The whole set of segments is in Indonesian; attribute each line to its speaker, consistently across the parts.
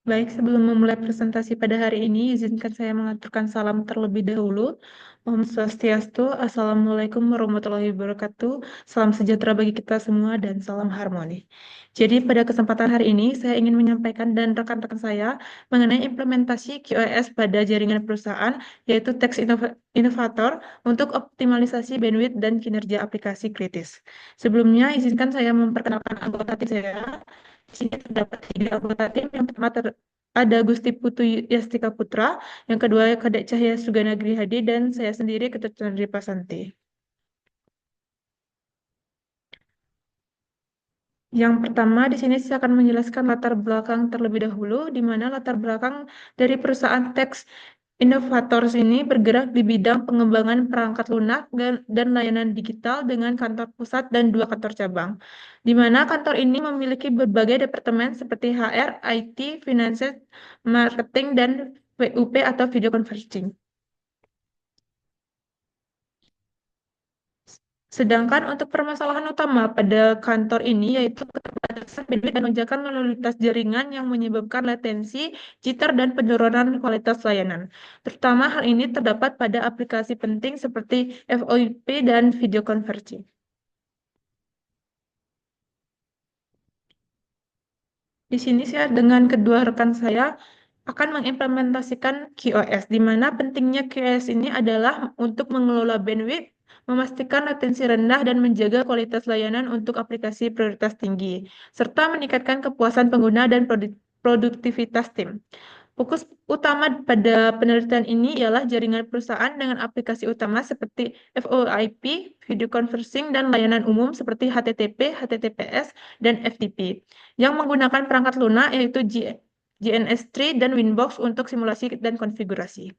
Speaker 1: Baik, sebelum memulai presentasi pada hari ini, izinkan saya mengaturkan salam terlebih dahulu. Om Swastiastu, Assalamualaikum warahmatullahi wabarakatuh. Salam sejahtera bagi kita semua dan salam harmoni. Jadi pada kesempatan hari ini, saya ingin menyampaikan dan rekan-rekan saya mengenai implementasi QoS pada jaringan perusahaan, yaitu Teks Innovator untuk optimalisasi bandwidth dan kinerja aplikasi kritis. Sebelumnya, izinkan saya memperkenalkan anggota tim saya. Di sini terdapat 3 anggota tim. Yang pertama ada Gusti Putu Yastika Putra, yang kedua Kadek Cahya Sugana Grihadi, dan saya sendiri Ketut Chandri Pasanti. Yang pertama, di sini saya akan menjelaskan latar belakang terlebih dahulu, di mana latar belakang dari perusahaan Teks Innovators ini bergerak di bidang pengembangan perangkat lunak dan layanan digital dengan kantor pusat dan 2 kantor cabang, di mana kantor ini memiliki berbagai departemen seperti HR, IT, Finance, Marketing, dan VUP atau Video Conferencing. Sedangkan untuk permasalahan utama pada kantor ini yaitu keterbatasan bandwidth dan lonjakan lalu lintas jaringan yang menyebabkan latensi, jitter, dan penurunan kualitas layanan. Terutama hal ini terdapat pada aplikasi penting seperti VoIP dan video conferencing. Di sini saya dengan kedua rekan saya akan mengimplementasikan QoS, di mana pentingnya QoS ini adalah untuk mengelola bandwidth, memastikan latensi rendah, dan menjaga kualitas layanan untuk aplikasi prioritas tinggi, serta meningkatkan kepuasan pengguna dan produktivitas tim. Fokus utama pada penelitian ini ialah jaringan perusahaan dengan aplikasi utama seperti VoIP, video conferencing, dan layanan umum seperti HTTP, HTTPS, dan FTP, yang menggunakan perangkat lunak yaitu JNS3 dan Winbox untuk simulasi dan konfigurasi.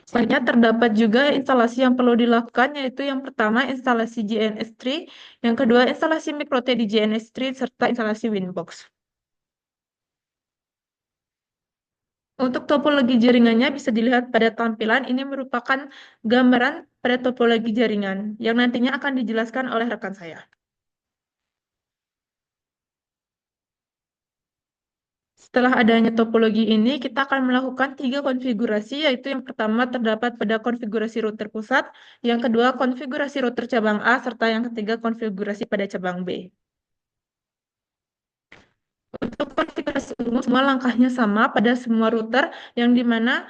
Speaker 1: Selanjutnya terdapat juga instalasi yang perlu dilakukan, yaitu yang pertama instalasi JNS3, yang kedua instalasi MikroT di JNS3, serta instalasi Winbox. Untuk topologi jaringannya bisa dilihat pada tampilan. Ini merupakan gambaran pada topologi jaringan yang nantinya akan dijelaskan oleh rekan saya. Setelah adanya topologi ini, kita akan melakukan 3 konfigurasi, yaitu yang pertama terdapat pada konfigurasi router pusat, yang kedua konfigurasi router cabang A, serta yang ketiga konfigurasi pada cabang B. Untuk konfigurasi umum, semua langkahnya sama pada semua router, yang dimana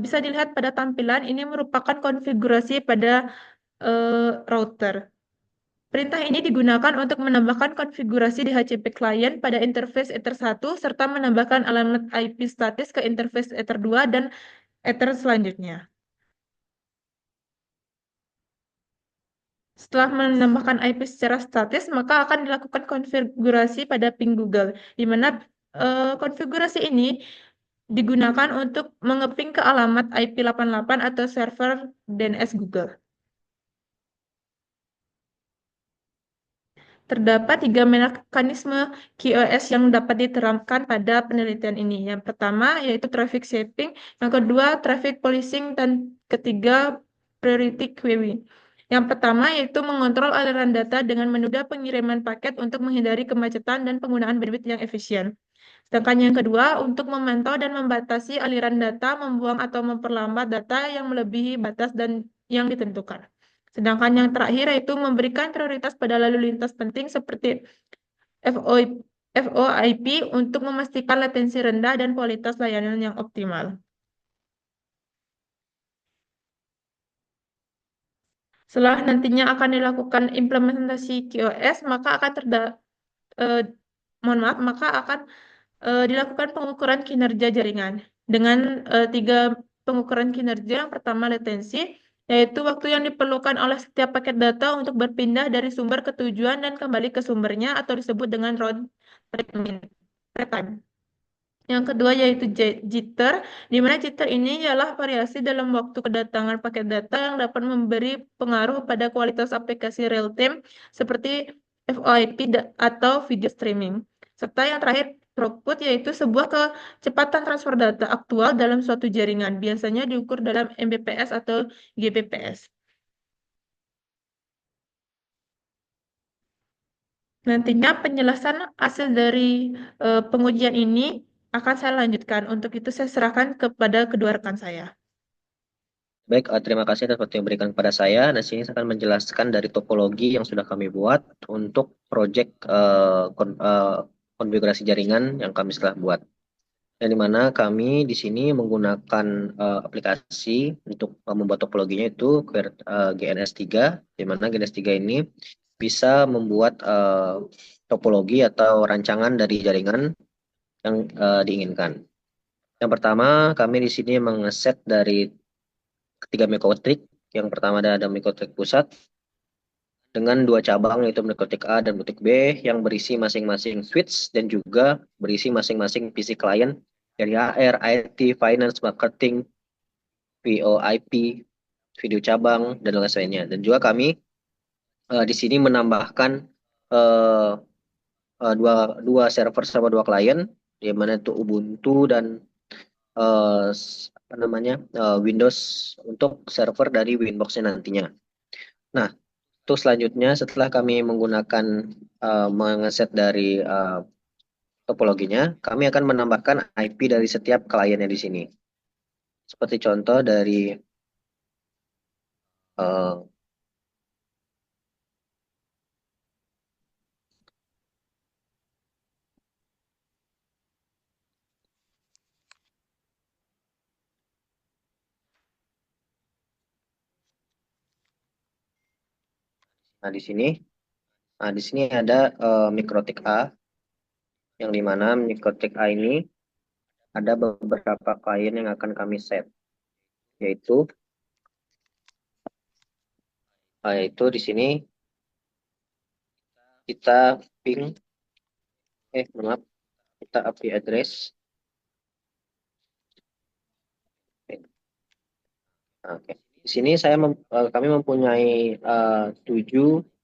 Speaker 1: bisa dilihat pada tampilan ini merupakan konfigurasi pada router. Perintah ini digunakan untuk menambahkan konfigurasi DHCP client pada interface Ether 1 serta menambahkan alamat IP statis ke interface Ether 2 dan Ether selanjutnya. Setelah menambahkan IP secara statis, maka akan dilakukan konfigurasi pada ping Google, di mana konfigurasi ini digunakan untuk mengeping ke alamat IP88 atau server DNS Google. Terdapat 3 mekanisme QoS yang dapat diterapkan pada penelitian ini. Yang pertama yaitu traffic shaping, yang kedua traffic policing, dan ketiga priority queuing. Yang pertama yaitu mengontrol aliran data dengan menunda pengiriman paket untuk menghindari kemacetan dan penggunaan bandwidth yang efisien. Sedangkan yang kedua untuk memantau dan membatasi aliran data, membuang atau memperlambat data yang melebihi batas dan yang ditentukan. Sedangkan yang terakhir yaitu memberikan prioritas pada lalu lintas penting seperti VoIP untuk memastikan latensi rendah dan kualitas layanan yang optimal. Setelah nantinya akan dilakukan implementasi QoS, maka akan eh, mohon maaf, maka akan dilakukan pengukuran kinerja jaringan dengan 3 pengukuran kinerja. Yang pertama latensi, yaitu waktu yang diperlukan oleh setiap paket data untuk berpindah dari sumber ke tujuan dan kembali ke sumbernya atau disebut dengan round trip time. Yang kedua yaitu jitter, di mana jitter ini ialah variasi dalam waktu kedatangan paket data yang dapat memberi pengaruh pada kualitas aplikasi real time seperti VoIP atau video streaming. Serta yang terakhir throughput, yaitu sebuah kecepatan transfer data aktual dalam suatu jaringan, biasanya diukur dalam Mbps atau Gbps. Nantinya penjelasan hasil dari pengujian ini akan saya lanjutkan. Untuk itu saya serahkan kepada kedua rekan saya.
Speaker 2: Baik, terima kasih atas waktu yang diberikan kepada saya. Nah, sini saya akan menjelaskan dari topologi yang sudah kami buat untuk proyek konfigurasi jaringan yang kami setelah buat. Yang dimana kami di sini menggunakan aplikasi untuk membuat topologinya itu GNS3, di mana GNS3 ini bisa membuat topologi atau rancangan dari jaringan yang diinginkan. Yang pertama, kami di sini mengeset dari ketiga mikrotik. Yang pertama ada mikrotik pusat dengan dua cabang yaitu mikrotik A dan mikrotik B yang berisi masing-masing switch dan juga berisi masing-masing PC client dari HR, IT, Finance, Marketing, VoIP, video cabang, dan lain-lainnya. Dan juga kami di sini menambahkan eh, dua, dua server sama dua klien, di mana itu Ubuntu dan apa namanya Windows untuk server dari Winbox-nya nantinya. Nah, terus selanjutnya setelah kami menggunakan mengeset dari topologinya, kami akan menambahkan IP dari setiap kliennya di sini. Seperti contoh dari eh, nah di sini ada mikrotik A yang dimana mikrotik A ini ada beberapa klien yang akan kami set, yaitu yaitu di sini kita ping maaf, kita IP address. Oke. Di sini kami mempunyai 7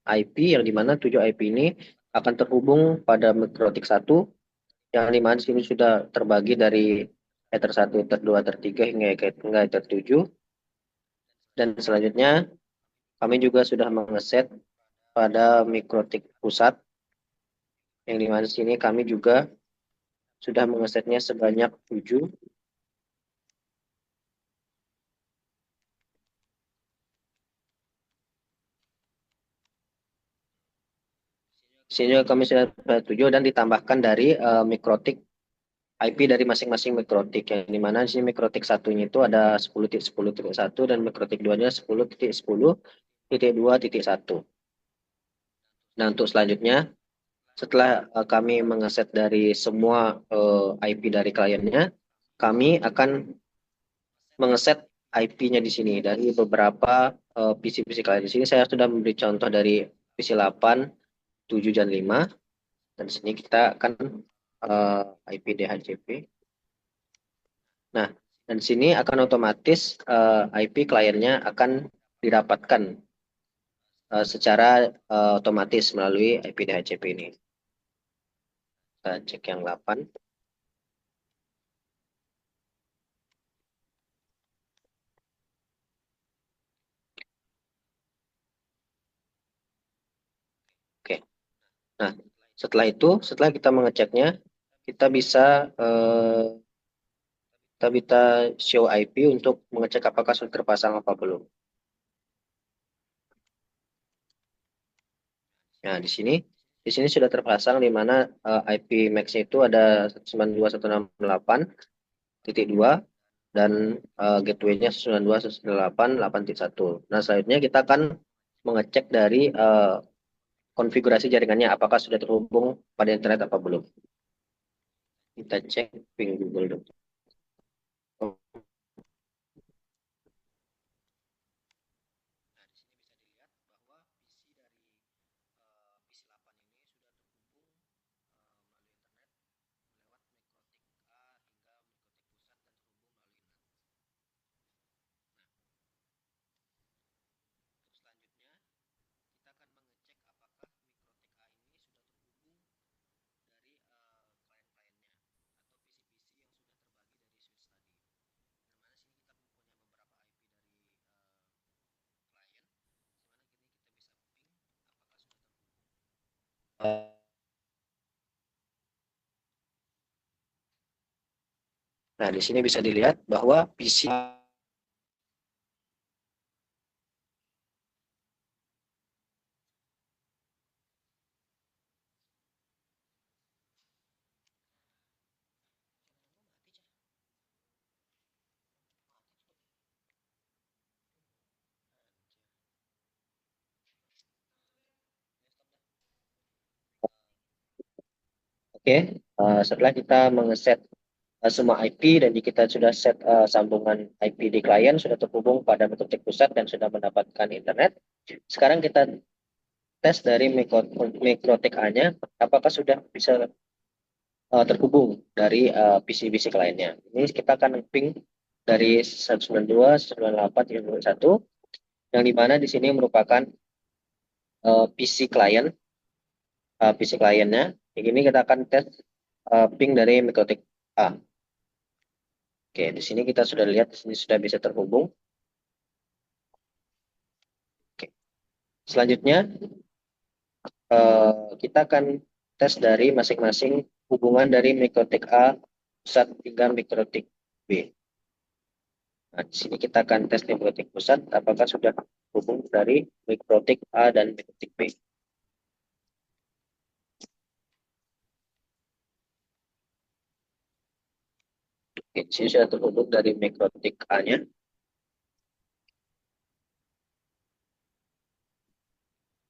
Speaker 2: IP yang dimana 7 IP ini akan terhubung pada mikrotik satu yang dimana di sini sudah terbagi dari Ether 1, Ether 2, Ether 3 hingga Ether 7. Dan selanjutnya kami juga sudah mengeset pada mikrotik pusat yang dimana di sini kami juga sudah mengesetnya sebanyak 7. Di sini juga kami sudah 7 dan ditambahkan dari mikrotik IP dari masing-masing mikrotik yang dimana di sini mikrotik satunya itu ada 10.10.1 dan mikrotik 2-nya 10.10.2.1. Nah, untuk selanjutnya setelah kami mengeset dari semua IP dari kliennya, kami akan mengeset IP-nya di sini dari beberapa PC-PC klien. Di sini saya sudah memberi contoh dari PC 8, 7, dan 5. Dan di sini kita akan IP DHCP. Nah, dan di sini akan otomatis IP kliennya akan didapatkan secara otomatis melalui IP DHCP ini. Kita cek yang 8. Oke. Nah, setelah kita mengeceknya, kita bisa eh, kita bisa show IP untuk mengecek apakah sudah terpasang apa belum. Nah, di sini sudah terpasang di mana IP max-nya itu ada 92.168.2 dan gateway-nya 92.168.8.1. Nah, selanjutnya kita akan mengecek dari konfigurasi jaringannya apakah sudah terhubung pada internet apa belum. Kita cek ping google.com. Nah, di sini bisa dilihat bahwa PC. Oke, setelah kita mengeset semua IP dan kita sudah set sambungan IP di klien, sudah terhubung pada mikrotik pusat dan sudah mendapatkan internet. Sekarang kita tes dari mikrotik A-nya, apakah sudah bisa terhubung dari PC-PC kliennya. Ini kita akan ping dari 192, 198, 1, yang dimana di sini merupakan PC klien, PC kliennya. Yang ini kita akan tes ping dari mikrotik A. Oke, di sini kita sudah lihat, di sini sudah bisa terhubung. Oke. Selanjutnya, kita akan tes dari masing-masing hubungan dari mikrotik A pusat hingga mikrotik B. Nah, di sini kita akan tes di mikrotik pusat apakah sudah hubung dari mikrotik A dan mikrotik B. Oke, di sini sudah terhubung dari mikrotik A-nya.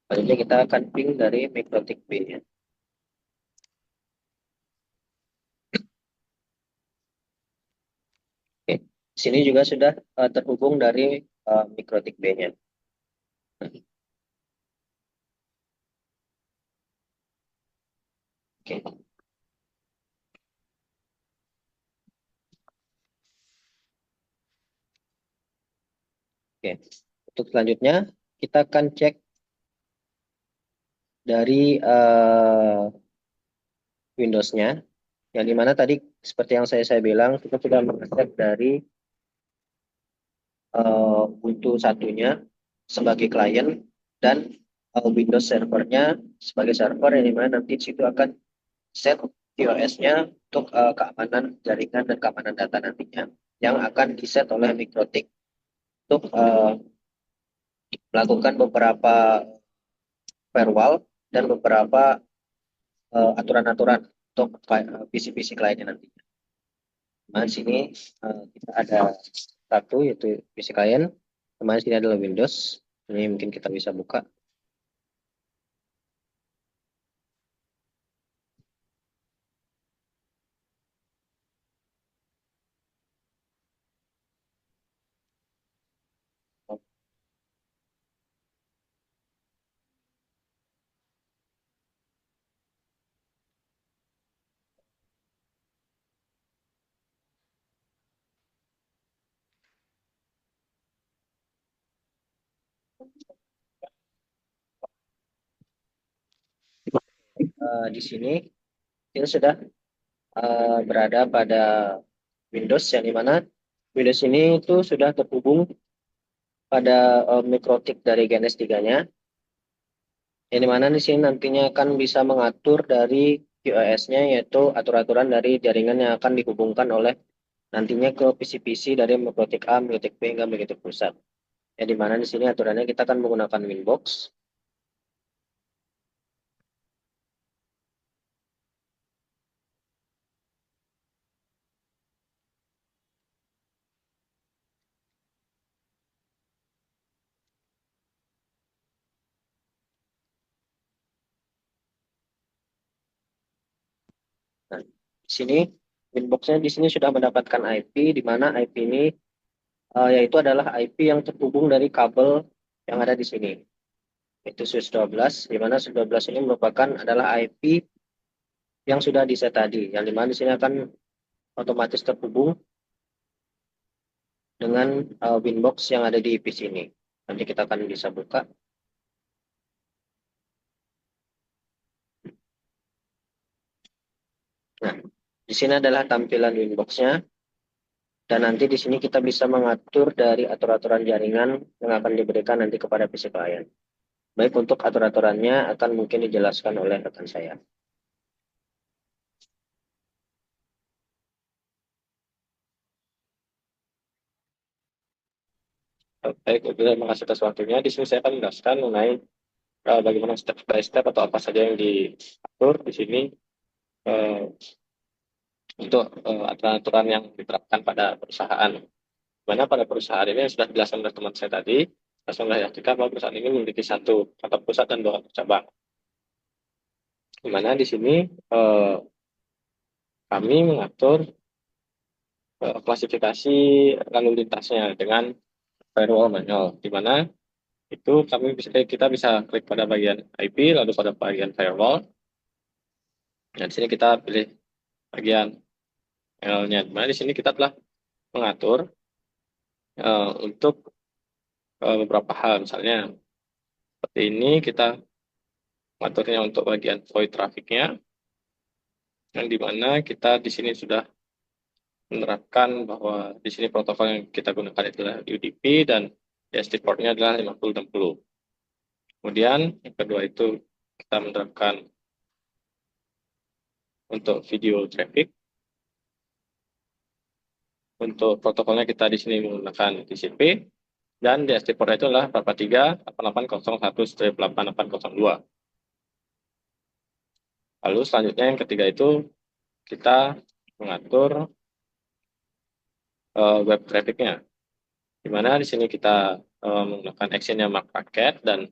Speaker 2: Selanjutnya kita akan ping dari mikrotik B-nya. Oke, di sini juga sudah terhubung dari mikrotik B-nya. Oke, oke. Untuk selanjutnya kita akan cek dari Windows-nya, yang dimana tadi seperti yang saya bilang kita sudah mengakses dari Ubuntu satunya sebagai klien dan Windows servernya sebagai server, yang dimana nanti situ akan set QoS-nya untuk keamanan jaringan dan keamanan data nantinya yang akan diset oleh Mikrotik untuk melakukan beberapa firewall dan beberapa aturan-aturan untuk PC-PC kliennya nantinya. Nah, di sini kita ada satu yaitu PC klien, kemarin sini adalah Windows. Ini mungkin kita bisa buka. Di sini kita sudah berada pada Windows, yang dimana Windows ini itu sudah terhubung pada mikrotik dari GNS 3-nya, yang dimana di sini nantinya akan bisa mengatur dari QoS-nya, yaitu aturan-aturan dari jaringan yang akan dihubungkan oleh nantinya ke PC-PC dari mikrotik A, mikrotik B, hingga mikrotik pusat. Ya, dimana di sini aturannya kita akan menggunakan Winbox. Nah, di sini Winbox-nya di sini sudah mendapatkan IP, di mana IP ini yaitu adalah IP yang terhubung dari kabel yang ada di sini. Itu Swiss 12, di mana Swiss 12 ini merupakan adalah IP yang sudah di set tadi, yang dimana di sini akan otomatis terhubung dengan Winbox yang ada di IP sini. Nanti kita akan bisa buka. Nah, di sini adalah tampilan Winbox-nya, dan nanti di sini kita bisa mengatur dari aturan-aturan jaringan yang akan diberikan nanti kepada PC klien. Baik, untuk aturan-aturannya akan mungkin dijelaskan oleh rekan saya.
Speaker 3: Baik, terima kasih atas waktunya. Di sini saya akan menjelaskan mengenai bagaimana step by step atau apa saja yang diatur di sini eh, untuk aturan-aturan yang diterapkan pada perusahaan. Mana pada perusahaan ini yang sudah dijelaskan oleh teman saya tadi, saya sudah yakin bahwa perusahaan ini memiliki satu kantor pusat dan dua kantor cabang. Di mana di sini eh, kami mengatur klasifikasi lalu lintasnya dengan firewall manual, di mana itu kita bisa klik pada bagian IP lalu pada bagian firewall. Dan di sini kita pilih bagian L-nya. Di mana di sini kita telah mengatur untuk beberapa hal, misalnya seperti ini kita mengaturnya untuk bagian void trafficnya, yang dimana kita di sini sudah menerapkan bahwa di sini protokol yang kita gunakan adalah UDP dan DST portnya adalah 5060. Kemudian yang kedua itu kita menerapkan untuk video traffic. Untuk protokolnya kita di sini menggunakan TCP dan DST portnya itu adalah 483.8801/8802. Lalu selanjutnya yang ketiga itu kita mengatur web trafficnya, di mana di sini kita menggunakan actionnya mark packet dan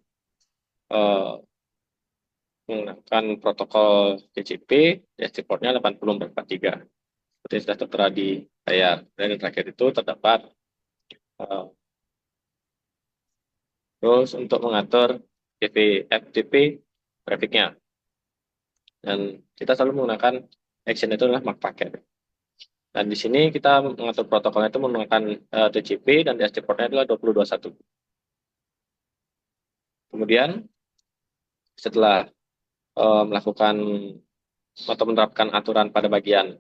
Speaker 3: menggunakan protokol TCP, DST portnya 8043. Seperti yang sudah tertera di layar. Dan yang terakhir itu terdapat terus untuk mengatur FTP trafficnya. Dan kita selalu menggunakan action itu adalah mark packet. Dan di sini kita mengatur protokolnya itu menggunakan TCP dan DST portnya adalah 2021. Kemudian setelah melakukan atau menerapkan aturan pada bagian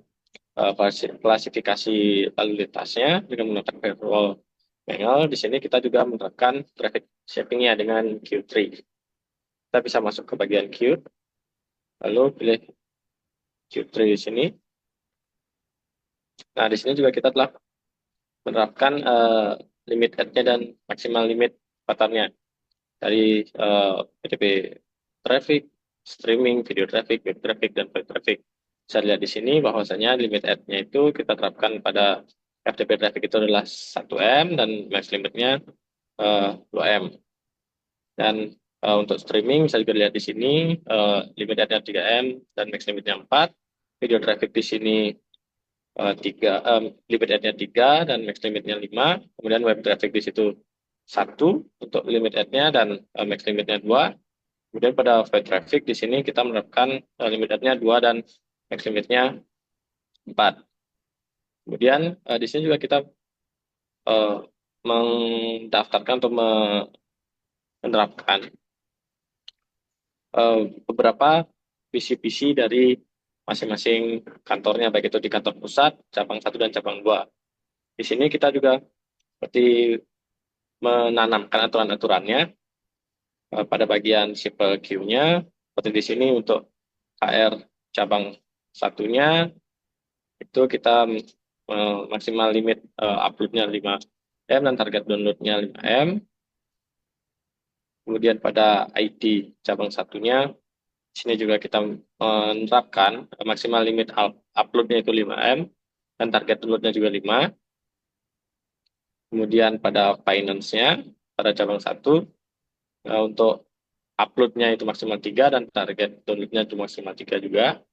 Speaker 3: klasifikasi lalu lintasnya dengan menggunakan firewall manual, di sini kita juga menerapkan traffic shaping-nya dengan Q3. Kita bisa masuk ke bagian Q, lalu pilih Q3 di sini. Nah, di sini juga kita telah menerapkan limit head-nya dan maksimal limit pattern-nya dari PTP traffic, streaming, video traffic, web traffic, dan web traffic. Bisa lihat di sini bahwasanya limit head-nya itu kita terapkan pada FTP traffic itu adalah 1M dan max limitnya 2M. Dan untuk streaming bisa juga lihat di sini limit head-nya 3M dan max limitnya 4. Video traffic di sini 3, limit head-nya 3 dan max limitnya 5. Kemudian web traffic di situ 1 untuk limit head-nya dan max limitnya 2. Kemudian pada void traffic di sini kita menerapkan limit head-nya 2 dan max limitnya 4. Kemudian di sini juga kita mendaftarkan atau menerapkan beberapa visi-visi dari masing-masing kantornya, baik itu di kantor pusat, cabang 1 dan cabang 2. Di sini kita juga seperti menanamkan aturan-aturannya pada bagian simple queue-nya, seperti di sini untuk HR cabang satunya, itu kita maksimal limit upload-nya 5M dan target download-nya 5M. Kemudian pada ID cabang satunya, di sini juga kita menerapkan maksimal limit upload-nya itu 5M dan target download-nya juga 5. Kemudian pada finance-nya, pada cabang 1, untuk upload-nya itu maksimal 3 dan target download-nya itu maksimal 3 juga.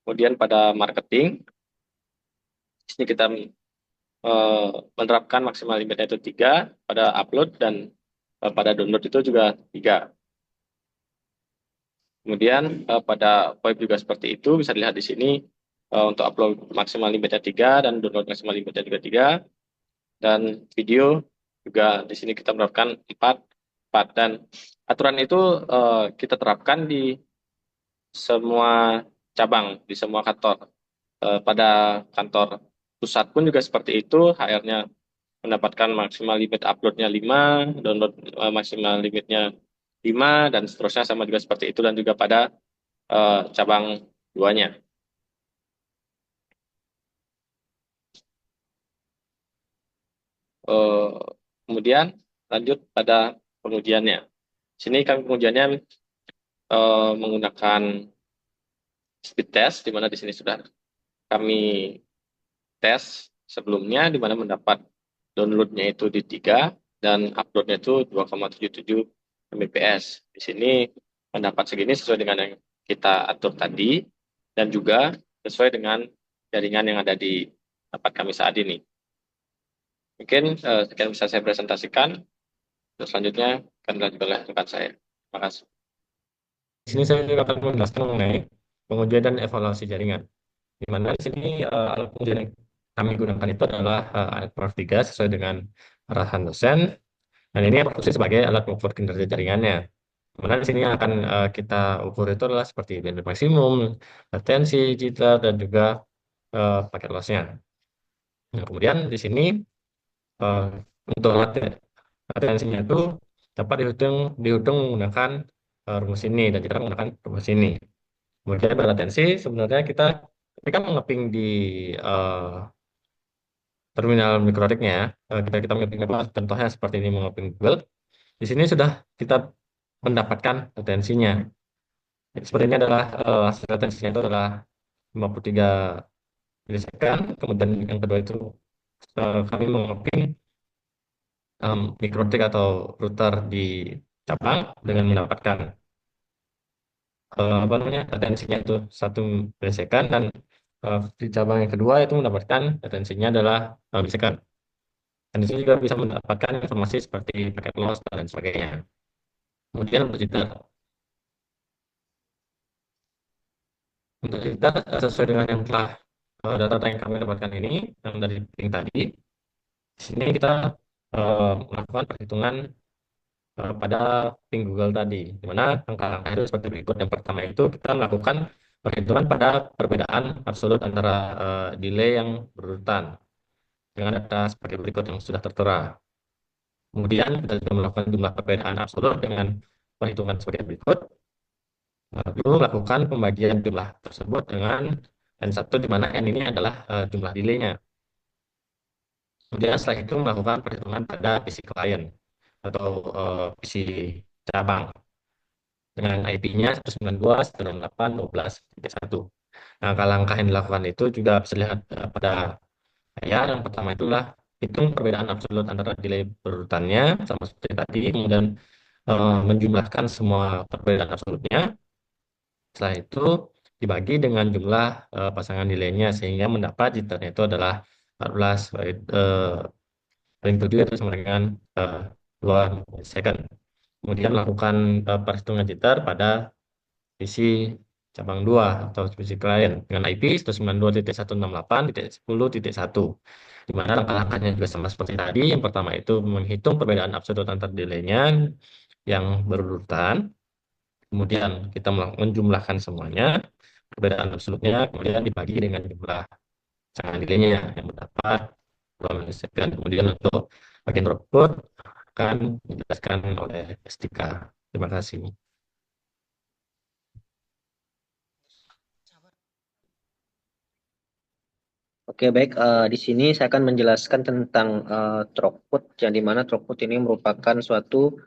Speaker 3: Kemudian pada marketing, di sini kita menerapkan maksimal limitnya itu 3 pada upload dan pada download itu juga 3. Kemudian pada web juga seperti itu, bisa dilihat di sini untuk upload maksimal limitnya 3 dan download maksimal limitnya juga 3. Dan video juga di sini kita menerapkan 4. Dan aturan itu kita terapkan di semua cabang, di semua kantor. Pada kantor pusat pun juga seperti itu, HR-nya mendapatkan maksimal limit upload-nya 5, download maksimal limitnya 5, dan seterusnya sama juga seperti itu, dan juga pada cabang 2-nya. Kemudian lanjut pada pengujiannya. Sini kami pengujiannya menggunakan speed test, di mana di sini sudah kami tes sebelumnya, di mana mendapat downloadnya itu di 3 dan uploadnya itu 2,77 Mbps. Di sini mendapat segini sesuai dengan yang kita atur tadi dan juga sesuai dengan jaringan yang ada di tempat kami saat ini. Mungkin sekian bisa saya presentasikan. Terus selanjutnya akan dilanjutkan oleh rekan saya. Terima kasih.
Speaker 4: Di sini saya juga akan menjelaskan mengenai pengujian dan evaluasi jaringan. Di mana di sini alat pengujian yang kami gunakan itu adalah alat Prof 3 sesuai dengan arahan dosen. Dan ini berfungsi sebagai alat mengukur kinerja jaringannya. Di mana di sini yang akan kita ukur itu adalah seperti bandwidth maksimum, latensi, jitter, dan juga paket loss-nya. Nah, kemudian di sini eh, untuk latensinya itu dapat dihitung menggunakan rumus ini dan kita menggunakan rumus ini. Kemudian berlatensi sebenarnya kita ketika mengeping di terminal mikrotiknya, kita mengeping contohnya seperti ini mengeping Google. Di sini sudah kita mendapatkan latensinya. Jadi seperti ini adalah hasil latensinya itu adalah 53 milisekund. Kemudian yang kedua itu kami mengeping mikrotik atau router di cabang dengan mendapatkan apa namanya latensinya itu 1 milisekund dan di cabang yang kedua itu mendapatkan latensinya adalah milisekund. Dan di sini juga bisa mendapatkan informasi seperti paket loss dan lain sebagainya. Kemudian untuk jitter sesuai dengan yang telah data yang kami dapatkan ini yang dari ping tadi. Di sini kita melakukan perhitungan pada ping Google tadi, di mana angka-angka itu seperti berikut. Yang pertama itu kita melakukan perhitungan pada perbedaan absolut antara delay yang berurutan dengan data seperti berikut yang sudah tertera. Kemudian kita juga melakukan jumlah perbedaan absolut dengan perhitungan sebagai berikut. Lalu melakukan pembagian jumlah tersebut dengan N1, di mana N ini adalah jumlah delay-nya. Kemudian setelah itu melakukan perhitungan pada PC klien atau PC cabang dengan IP-nya 192.168.12.1. Nah, langkah yang dilakukan itu juga bisa dilihat pada saya. Yang pertama itulah hitung perbedaan absolut antara delay berurutannya sama seperti tadi, kemudian menjumlahkan semua perbedaan absolutnya. Setelah itu dibagi dengan jumlah pasangan delaynya sehingga mendapat jitternya itu adalah 14 paling 7 itu sama dengan 2 second. Kemudian melakukan perhitungan jitter pada PC cabang 2 atau PC klien dengan IP 192.168.10.1, di mana langkah-langkahnya juga sama seperti tadi. Yang pertama itu menghitung perbedaan absolut antar delay-nya yang berurutan. Kemudian kita menjumlahkan semuanya, perbedaan absolutnya, kemudian dibagi dengan jumlah pasangan delay-nya yang mendapat 2 milisekund. Kemudian untuk bagian output akan dijelaskan oleh Estika. Terima kasih.
Speaker 2: Oke, baik. Di sini saya akan menjelaskan tentang throughput, yang dimana throughput ini merupakan suatu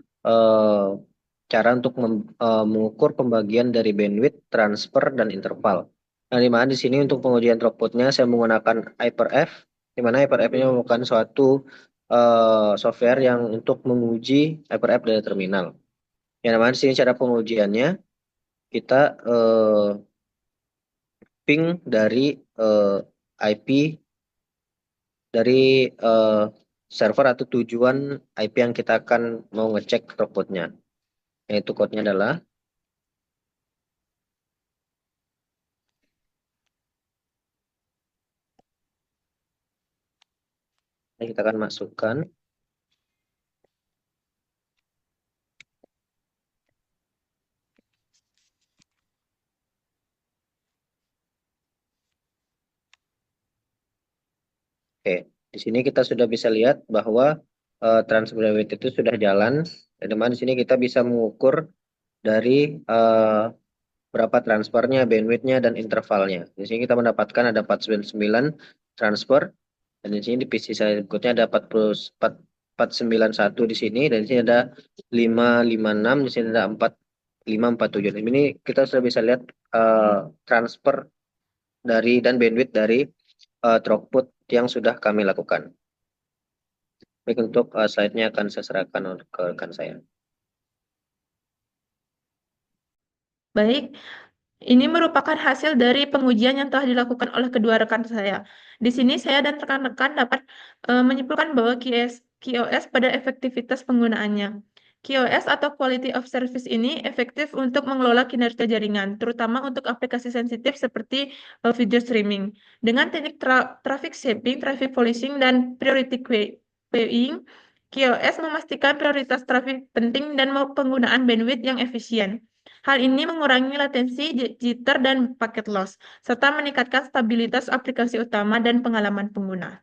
Speaker 2: cara untuk mengukur pembagian dari bandwidth, transfer, dan interval. Nah, dimana di sini untuk pengujian throughputnya saya menggunakan HyperF, dimana HyperF ini merupakan suatu software yang untuk menguji HyperF dari terminal. Yang dimana di sini cara pengujiannya kita ping dari IP dari server atau tujuan IP yang kita akan mau ngecek throughputnya. Yaitu code-nya adalah ini kita akan masukkan Oke, di sini kita sudah bisa lihat bahwa transfer bandwidth itu sudah jalan. Dan dimana di sini kita bisa mengukur dari berapa transfernya, bandwidthnya, dan intervalnya. Di sini kita mendapatkan ada 499 transfer. Dan di sini di PC saya berikutnya ada 44 491 di sini, dan di sini ada 556, di sini ada 4547. Ini kita sudah bisa lihat transfer dari dan bandwidth dari throughput yang sudah kami lakukan. Baik, untuk slide-nya akan saya serahkan ke rekan saya.
Speaker 1: Baik, ini merupakan hasil dari pengujian yang telah dilakukan oleh kedua rekan saya. Di sini saya dan rekan-rekan dapat menyimpulkan bahwa QoS pada efektivitas penggunaannya. QoS atau Quality of Service ini efektif untuk mengelola kinerja jaringan, terutama untuk aplikasi sensitif seperti video streaming. Dengan teknik traffic shaping, traffic policing, dan priority queuing, QoS memastikan prioritas trafik penting dan penggunaan bandwidth yang efisien. Hal ini mengurangi latensi, jitter, dan paket loss, serta meningkatkan stabilitas aplikasi utama dan pengalaman pengguna.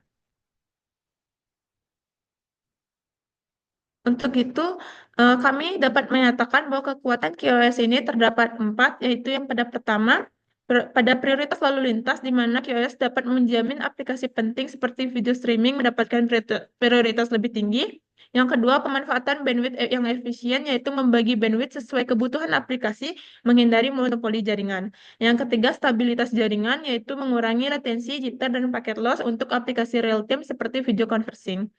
Speaker 1: Untuk itu, kami dapat menyatakan bahwa kekuatan QoS ini terdapat 4, yaitu yang pertama, pada prioritas lalu lintas, di mana QoS dapat menjamin aplikasi penting seperti video streaming mendapatkan prioritas lebih tinggi. Yang kedua, pemanfaatan bandwidth yang efisien, yaitu membagi bandwidth sesuai kebutuhan aplikasi, menghindari monopoli jaringan. Yang ketiga, stabilitas jaringan, yaitu mengurangi latensi, jitter, dan paket loss untuk aplikasi real-time seperti video conferencing.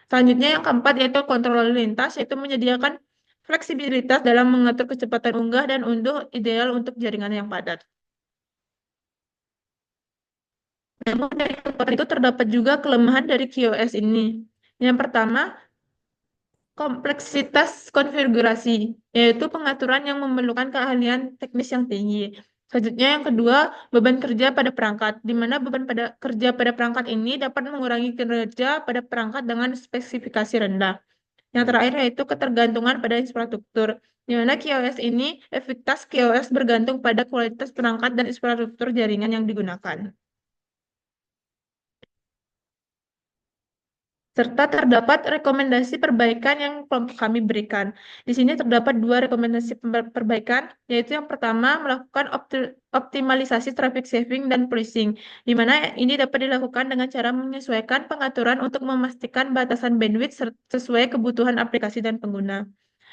Speaker 1: Selanjutnya yang keempat yaitu kontrol lalu lintas, yaitu menyediakan fleksibilitas dalam mengatur kecepatan unggah dan unduh ideal untuk jaringan yang padat. Namun dari keempat itu terdapat juga kelemahan dari QoS ini. Yang pertama, kompleksitas konfigurasi, yaitu pengaturan yang memerlukan keahlian teknis yang tinggi. Selanjutnya yang kedua, beban kerja pada perangkat, di mana beban kerja pada perangkat ini dapat mengurangi kinerja pada perangkat dengan spesifikasi rendah. Yang terakhir yaitu ketergantungan pada infrastruktur, di mana QoS ini, efektivitas QoS bergantung pada kualitas perangkat dan infrastruktur jaringan yang digunakan. Serta terdapat rekomendasi perbaikan yang kelompok kami berikan. Di sini terdapat 2 rekomendasi perbaikan, yaitu yang pertama melakukan optimalisasi traffic saving dan policing, di mana ini dapat dilakukan dengan cara menyesuaikan pengaturan untuk memastikan batasan bandwidth sesuai kebutuhan aplikasi dan pengguna.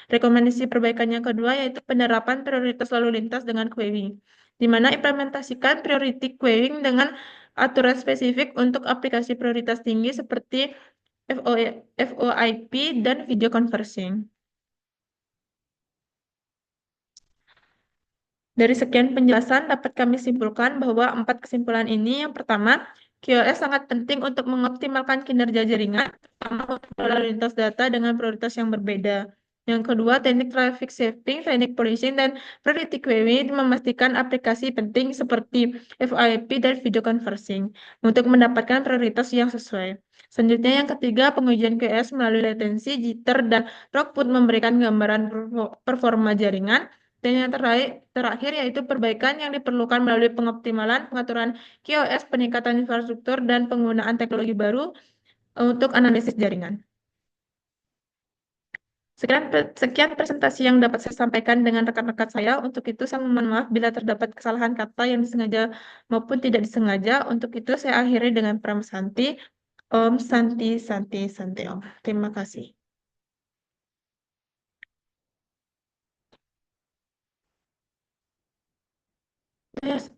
Speaker 1: Rekomendasi perbaikan yang kedua yaitu penerapan prioritas lalu lintas dengan queuing, di mana implementasikan priority queuing dengan aturan spesifik untuk aplikasi prioritas tinggi seperti VoIP dan video conferencing. Dari sekian penjelasan dapat kami simpulkan bahwa 4 kesimpulan ini, yang pertama, QoS sangat penting untuk mengoptimalkan kinerja jaringan, terutama untuk lalu lintas data dengan prioritas yang berbeda. Yang kedua, teknik traffic shaping, teknik policing, dan priority queuing memastikan aplikasi penting seperti VoIP dan video conferencing untuk mendapatkan prioritas yang sesuai. Selanjutnya, yang ketiga, pengujian QoS melalui latensi, jitter, dan throughput memberikan gambaran performa jaringan. Dan yang terakhir yaitu perbaikan yang diperlukan melalui pengoptimalan pengaturan QoS, peningkatan infrastruktur, dan penggunaan teknologi baru untuk analisis jaringan. Sekian presentasi yang dapat saya sampaikan dengan rekan-rekan saya. Untuk itu saya mohon maaf bila terdapat kesalahan kata yang disengaja maupun tidak disengaja. Untuk itu saya akhiri dengan Pram Santi. Om Santi Santi Santi Om. Terima kasih. Yes.